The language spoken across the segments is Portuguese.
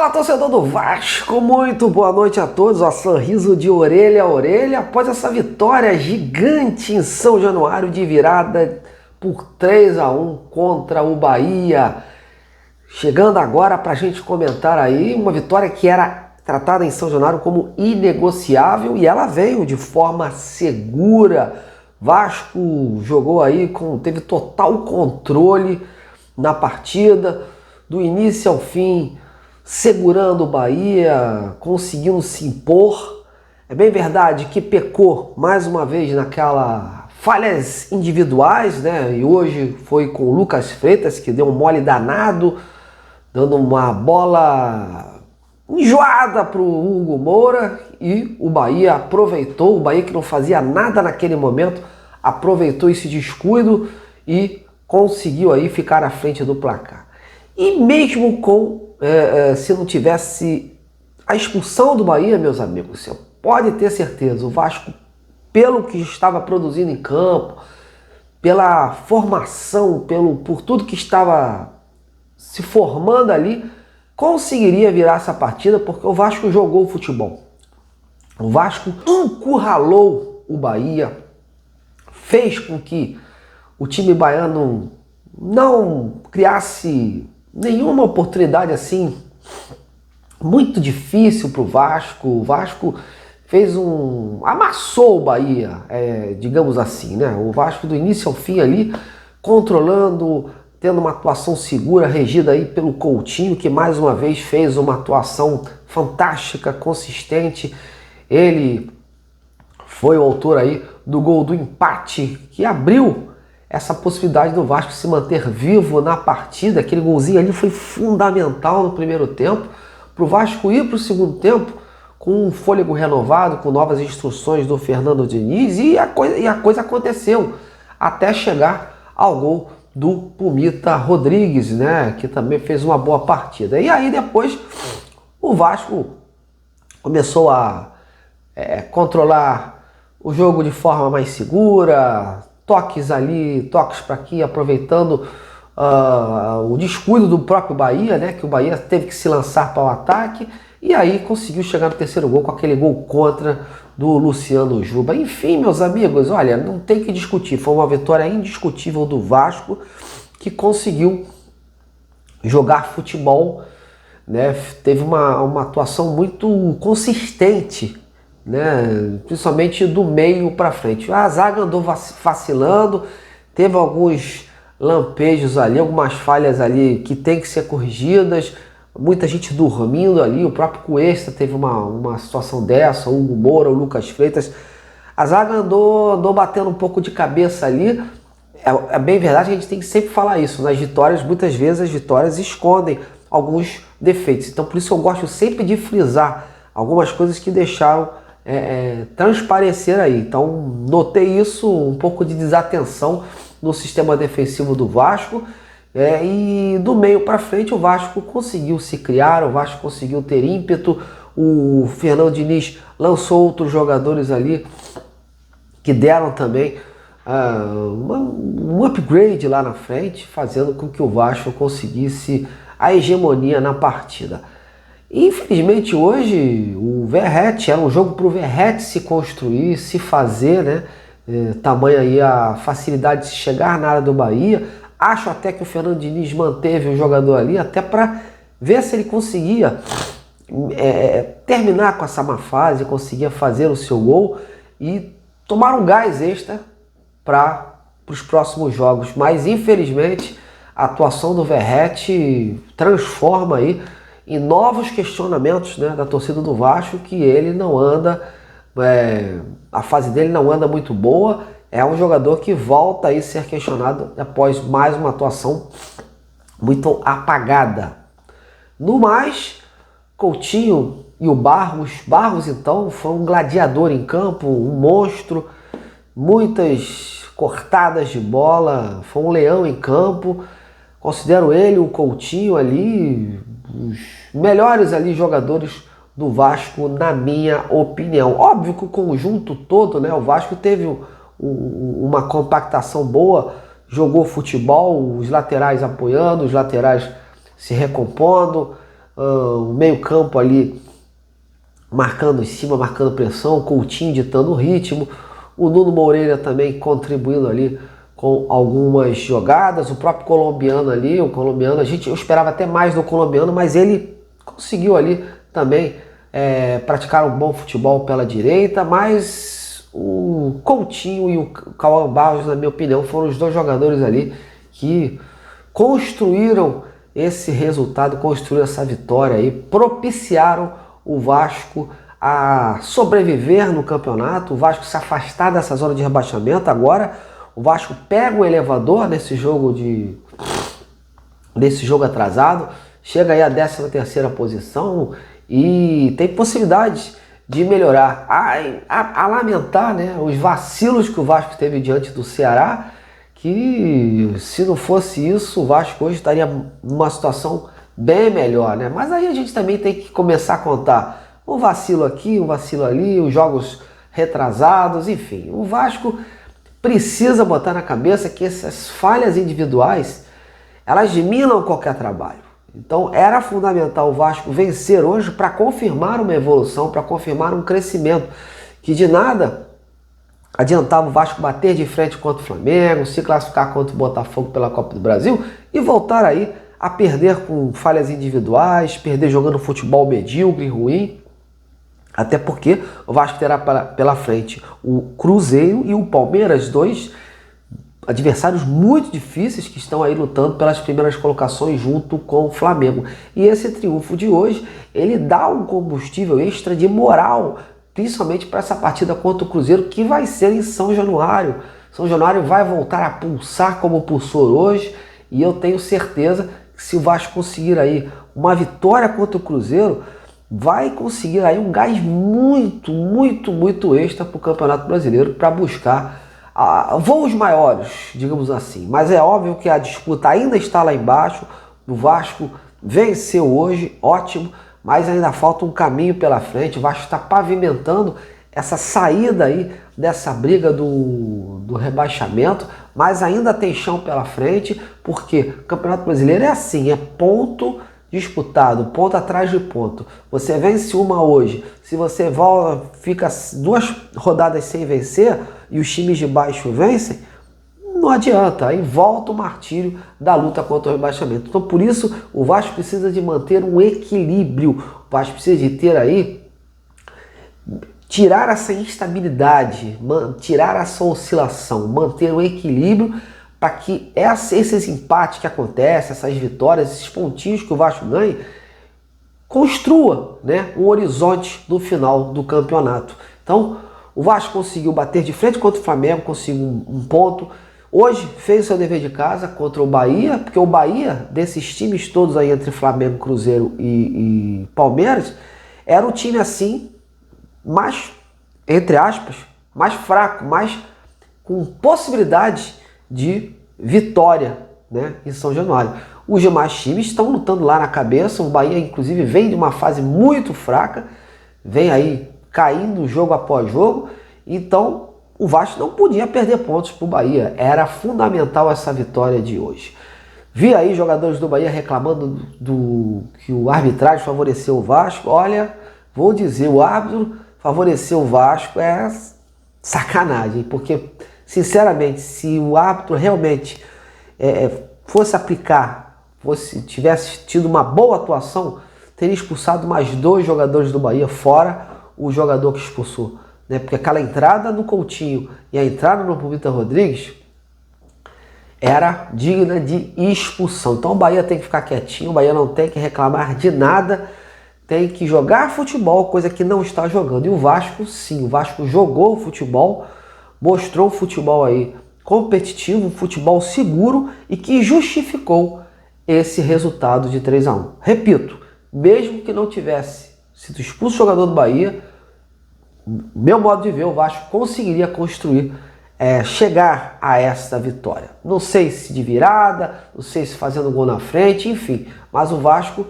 Fala, torcedor do Vasco, muito boa noite a todos, ó, sorriso de orelha a orelha após essa vitória gigante em São Januário de virada por 3-1 contra o Bahia. Chegando agora para a gente comentar aí uma vitória que era tratada em São Januário como inegociável e ela veio de forma segura. Vasco jogou aí, teve total controle na partida, do início ao fim, segurando o Bahia, conseguindo se impor. É bem verdade que pecou mais uma vez naquela falhas individuais, né? E hoje foi com o Lucas Freitas, que deu um mole danado, dando uma bola enjoada para o Hugo Moura, e o Bahia aproveitou, o Bahia que não fazia nada naquele momento, aproveitou esse descuido e conseguiu aí ficar à frente do placar. E mesmo se não tivesse a expulsão do Bahia, meus amigos, você pode ter certeza, o Vasco, pelo que estava produzindo em campo, pela formação, por tudo que estava se formando ali, conseguiria virar essa partida, porque o Vasco jogou futebol. O Vasco encurralou o Bahia, fez com que o time baiano não criasse nenhuma oportunidade assim muito difícil para o Vasco. O Vasco amassou o Bahia, digamos assim, né? O Vasco do início ao fim ali, controlando, tendo uma atuação segura, regida aí pelo Coutinho, que mais uma vez fez uma atuação fantástica, consistente. Ele foi o autor aí do gol do empate, que abriu essa possibilidade do Vasco se manter vivo na partida. Aquele golzinho ali foi fundamental no primeiro tempo, para o Vasco ir para o segundo tempo com um fôlego renovado, com novas instruções do Fernando Diniz, e a coisa aconteceu, até chegar ao gol do Pumita Rodrigues, né, que também fez uma boa partida. E aí depois o Vasco começou a controlar o jogo de forma mais segura, toques ali, toques para aqui, aproveitando o descuido do próprio Bahia, né, que o Bahia teve que se lançar para o ataque, e aí conseguiu chegar no terceiro gol com aquele gol contra do Luciano Juba. Enfim, meus amigos, olha, não tem que discutir, foi uma vitória indiscutível do Vasco, que conseguiu jogar futebol, né, teve uma atuação muito consistente, né, principalmente do meio para frente. A zaga andou vacilando, teve alguns lampejos ali, algumas falhas ali que tem que ser corrigidas, muita gente dormindo ali, o próprio Cuesta teve uma situação dessa, o Hugo Moura, o Lucas Freitas. A zaga andou batendo um pouco de cabeça ali. É bem verdade que a gente tem que sempre falar isso, nas vitórias, muitas vezes as vitórias escondem alguns defeitos, então por isso eu gosto sempre de frisar algumas coisas que deixaram transparecer aí. Então notei isso, um pouco de desatenção no sistema defensivo do Vasco, e do meio para frente o Vasco conseguiu se criar, o Vasco conseguiu ter ímpeto. O Fernando Diniz lançou outros jogadores ali que deram também um upgrade lá na frente, fazendo com que o Vasco conseguisse a hegemonia na partida. Infelizmente hoje o Verratti, era um jogo para o Verratti se construir, se fazer, né? Tamanha aí a facilidade de se chegar na área do Bahia. Acho até que o Fernando Diniz manteve o jogador ali, até para ver se ele conseguia terminar com essa má fase, conseguia fazer o seu gol e tomar um gás extra para os próximos jogos. Mas infelizmente a atuação do Verratti transforma aí em novos questionamentos, né, da torcida do Vasco, que ele não anda, a fase dele não anda muito boa. É um jogador que volta a ser questionado após mais uma atuação muito apagada. No mais, Coutinho e o Barros então foi um gladiador em campo, um monstro, muitas cortadas de bola, foi um leão em campo. Considero ele, o Coutinho ali, os melhores ali jogadores do Vasco, na minha opinião. Óbvio que o conjunto todo, né, o Vasco teve uma compactação boa, jogou futebol, os laterais apoiando, os laterais se recompondo, o meio-campo ali marcando em cima, marcando pressão, o Coutinho ditando o ritmo, o Nuno Moreira também contribuindo ali com algumas jogadas, o próprio colombiano ali, eu esperava até mais do colombiano, mas ele conseguiu ali também praticar um bom futebol pela direita, mas o Coutinho e o Cauã Barros, na minha opinião, foram os dois jogadores ali que construíram esse resultado, construíram essa vitória aí, propiciaram o Vasco a sobreviver no campeonato, o Vasco se afastar dessa zona de rebaixamento. Agora o Vasco pega o elevador nesse jogo atrasado, chega aí à 13ª posição e tem possibilidade de melhorar. A lamentar, né, os vacilos que o Vasco teve diante do Ceará, que se não fosse isso, o Vasco hoje estaria numa situação bem melhor, né? Mas aí a gente também tem que começar a contar um vacilo aqui, um vacilo ali, os jogos retrasados, enfim. O Vasco precisa botar na cabeça que essas falhas individuais, elas minam qualquer trabalho. Então era fundamental o Vasco vencer hoje para confirmar uma evolução, para confirmar um crescimento, que de nada adiantava o Vasco bater de frente contra o Flamengo, se classificar contra o Botafogo pela Copa do Brasil e voltar aí a perder com falhas individuais, perder jogando futebol medíocre, ruim. Até porque o Vasco terá pela frente o Cruzeiro e o Palmeiras, dois adversários muito difíceis que estão aí lutando pelas primeiras colocações junto com o Flamengo. E esse triunfo de hoje, ele dá um combustível extra de moral, principalmente para essa partida contra o Cruzeiro, que vai ser em São Januário. São Januário vai voltar a pulsar como pulsou hoje, e eu tenho certeza que se o Vasco conseguir aí uma vitória contra o Cruzeiro, vai conseguir aí um gás muito, muito, muito extra para o Campeonato Brasileiro, para buscar voos maiores, digamos assim. Mas é óbvio que a disputa ainda está lá embaixo. O Vasco venceu hoje, ótimo, mas ainda falta um caminho pela frente. O Vasco está pavimentando essa saída aí dessa briga do rebaixamento, mas ainda tem chão pela frente, porque o Campeonato Brasileiro é assim, é ponto disputado, ponto atrás de ponto. Você vence uma hoje, se você volta, fica 2 rodadas sem vencer e os times de baixo vencem, não adianta, aí volta o martírio da luta contra o rebaixamento. Então por isso o Vasco precisa de manter um equilíbrio, o Vasco precisa de ter aí, tirar essa instabilidade, tirar essa oscilação, manter um equilíbrio para que esses empates que acontecem, essas vitórias, esses pontinhos que o Vasco ganha, construa, né, um horizonte no final do campeonato. Então o Vasco conseguiu bater de frente contra o Flamengo, conseguiu um ponto. Hoje fez o seu dever de casa contra o Bahia, porque o Bahia, desses times todos aí entre Flamengo, Cruzeiro e Palmeiras, era um time assim, mais, entre aspas, mais fraco, mais com possibilidade de vitória, né, em São Januário. Os demais times estão lutando lá na cabeça. O Bahia, inclusive, vem de uma fase muito fraca, vem aí caindo jogo após jogo. Então o Vasco não podia perder pontos para o Bahia. Era fundamental essa vitória de hoje. Vi aí jogadores do Bahia reclamando que o arbitragem favoreceu o Vasco. Olha, vou dizer, o árbitro favoreceu o Vasco é sacanagem, porque sinceramente, se o árbitro realmente fosse aplicar, tivesse tido uma boa atuação, teria expulsado mais 2 jogadores do Bahia, fora o jogador que expulsou, né? Porque aquela entrada no Coutinho e a entrada no Vitor Rodrigues era digna de expulsão. Então o Bahia tem que ficar quietinho, o Bahia não tem que reclamar de nada, tem que jogar futebol, coisa que não está jogando. E o Vasco, sim, o Vasco jogou futebol, mostrou um futebol aí competitivo, um futebol seguro e que justificou esse resultado de 3-1. Repito, mesmo que não tivesse sido expulso o jogador do Bahia, meu modo de ver, o Vasco conseguiria construir, chegar a essa vitória. Não sei se de virada, não sei se fazendo gol na frente, enfim, mas o Vasco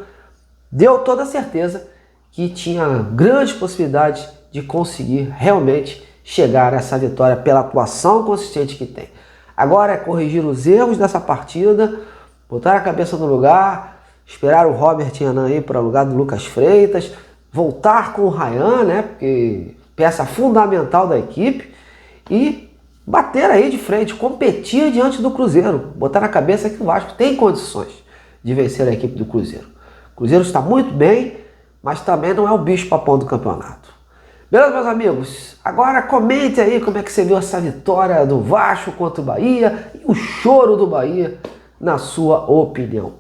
deu toda a certeza que tinha grandes possibilidades de conseguir realmente chegar a essa vitória pela atuação consistente que tem. Agora é corrigir os erros dessa partida, botar a cabeça no lugar, esperar o Robert Renan aí para o lugar do Lucas Freitas, voltar com o Ryan, né? Porque peça fundamental da equipe, e bater aí de frente, competir diante do Cruzeiro, botar na cabeça que o Vasco tem condições de vencer a equipe do Cruzeiro. O Cruzeiro está muito bem, mas também não é o bicho-papão do campeonato. Beleza, meus amigos? Agora comente aí como é que você viu essa vitória do Vasco contra o Bahia e o choro do Bahia, na sua opinião.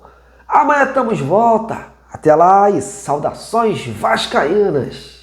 Amanhã estamos de volta. Até lá e saudações vascaínas!